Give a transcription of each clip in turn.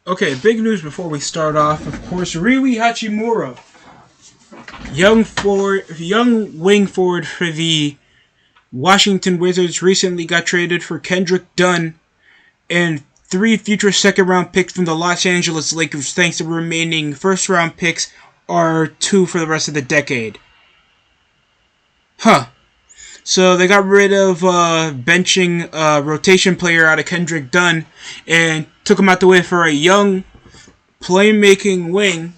Okay, big news before we start off. Of course, Rui Hachimura, young wing forward for the Washington Wizards, recently got traded for Kendrick Dunn and 3 future second-round picks from the Los Angeles Lakers. Thanks to remaining first-round picks are 2 for the rest of the decade. Huh. So they got rid of benching rotation player out of Kendrick Dunn and took him out the way for a young playmaking wing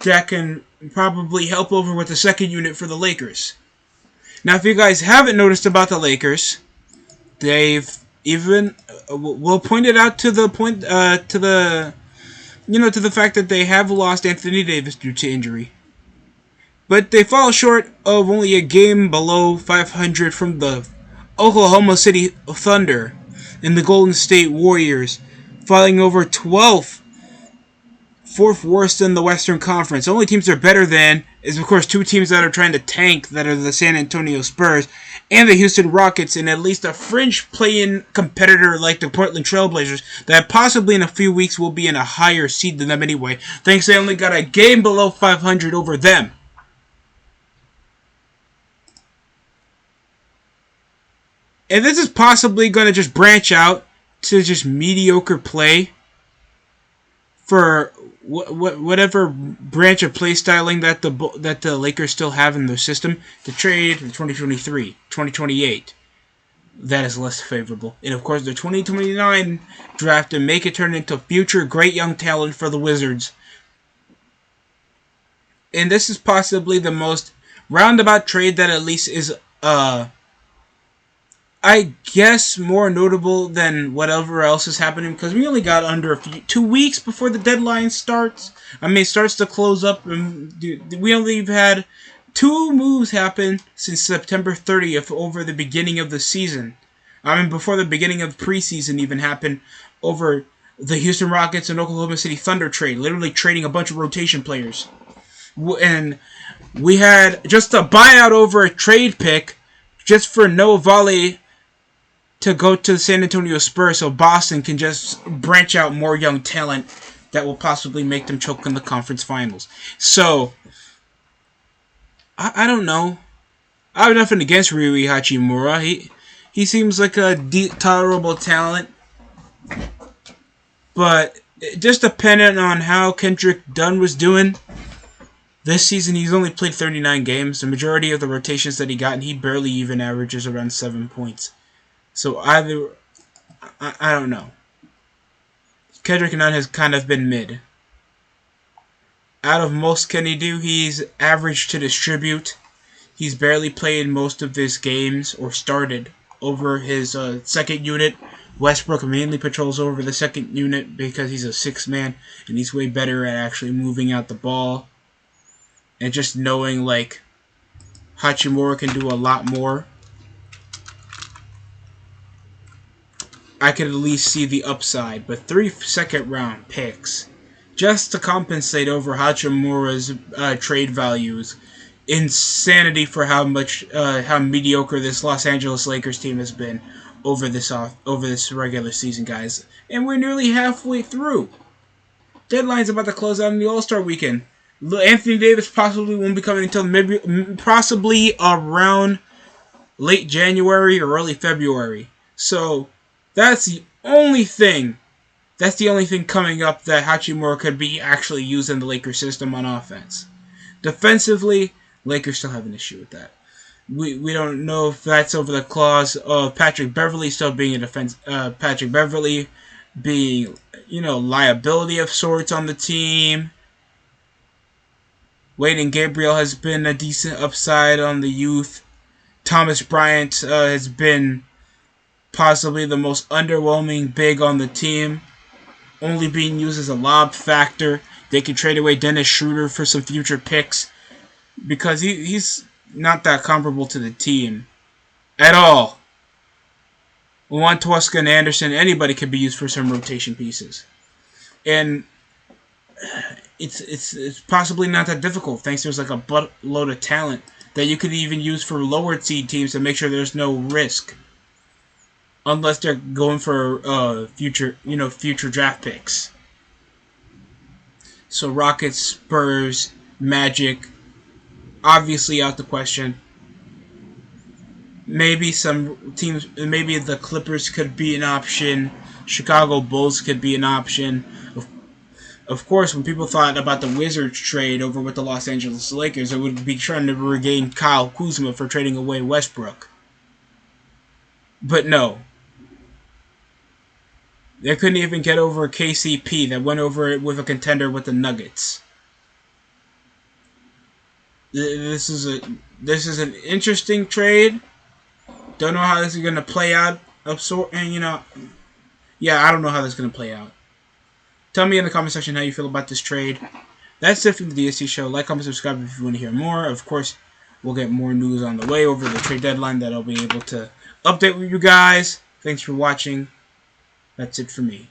that can probably help over with the second unit for the Lakers. Now, if you guys haven't noticed about the Lakers, they've even we'll point it out to the to the fact that they have lost Anthony Davis due to injury. But they fall short of only a game below 500 from the Oklahoma City Thunder and the Golden State Warriors, falling over 12th, 4th worst in the Western Conference. The only teams they're better than is, of course, 2 teams that are trying to tank, that are the San Antonio Spurs and the Houston Rockets, and at least a fringe play-in competitor like the Portland Trailblazers that possibly in a few weeks will be in a higher seed than them anyway, thanks they only got a game below 500 over them. And this is possibly going to just branch out to just mediocre play for whatever branch of play styling that the Lakers still have in their system to trade in 2023, 2028. That is less favorable. And of course, the 2029 draft to make it turn into future great young talent for the Wizards. And this is possibly the most roundabout trade that at least is I guess more notable than whatever else is happening, because we only got under 2 weeks before the deadline starts. It starts to close up, and we only had 2 moves happen since September 30th over the beginning of the season. Before the beginning of preseason even happened, over the Houston Rockets and Oklahoma City Thunder trade, literally trading a bunch of rotation players. And we had just a buyout over a trade pick just for Noah Valley to go to the San Antonio Spurs so Boston can just branch out more young talent that will possibly make them choke in the conference finals. So, I don't know. I have nothing against Rui Hachimura. He seems like a tolerable talent. But just dependent on how Kendrick Dunn was doing, this season he's only played 39 games. The majority of the rotations that he got, and he barely even averages around 7 points. So either, I don't know. Kendrick Nunn has kind of been mid. Out of most can he do, he's average to distribute. He's barely played most of his games, or started, over his second unit. Westbrook mainly patrols over the second unit because he's a 6-man, and he's way better at actually moving out the ball. And just knowing, like, Hachimura can do a lot more, I could at least see the upside. But 3 second-round picks, just to compensate over Hachimura's trade values, insanity for how mediocre this Los Angeles Lakers team has been over this regular season, guys. And we're nearly halfway through. Deadline's about to close out in the All-Star weekend. Anthony Davis possibly won't be coming until possibly around late January or early February. So that's the only thing coming up that Hachimura could be actually used in the Lakers system on offense. Defensively, Lakers still have an issue with that. We don't know if that's over the clause of Patrick Beverley still being a defense. Patrick Beverley being, liability of sorts on the team. Wade and Gabriel has been a decent upside on the youth. Thomas Bryant has been possibly the most underwhelming big on the team, only being used as a lob factor. They can trade away Dennis Schroeder for some future picks because he's not that comparable to the team at all. Juan Tosca and Anderson, anybody could be used for some rotation pieces. And it's possibly not that difficult, thanks there's like a buttload of talent that you could even use for lower seed teams to make sure there's no risk. Unless they're going for future draft picks. So Rockets, Spurs, Magic, obviously out the question. Maybe some teams, maybe the Clippers could be an option. Chicago Bulls could be an option. Of course, when people thought about the Wizards trade over with the Los Angeles Lakers, it would be trying to regain Kyle Kuzma for trading away Westbrook. But no, they couldn't even get over KCP that went over it with a contender with the Nuggets. This is an interesting trade. Don't know how this is gonna play out. And yeah, I don't know how this is gonna play out. Tell me in the comment section how you feel about this trade. That's it from the DSC show. Like, comment, subscribe if you want to hear more. Of course, we'll get more news on the way over the trade deadline that I'll be able to update with you guys. Thanks for watching. That's it for me.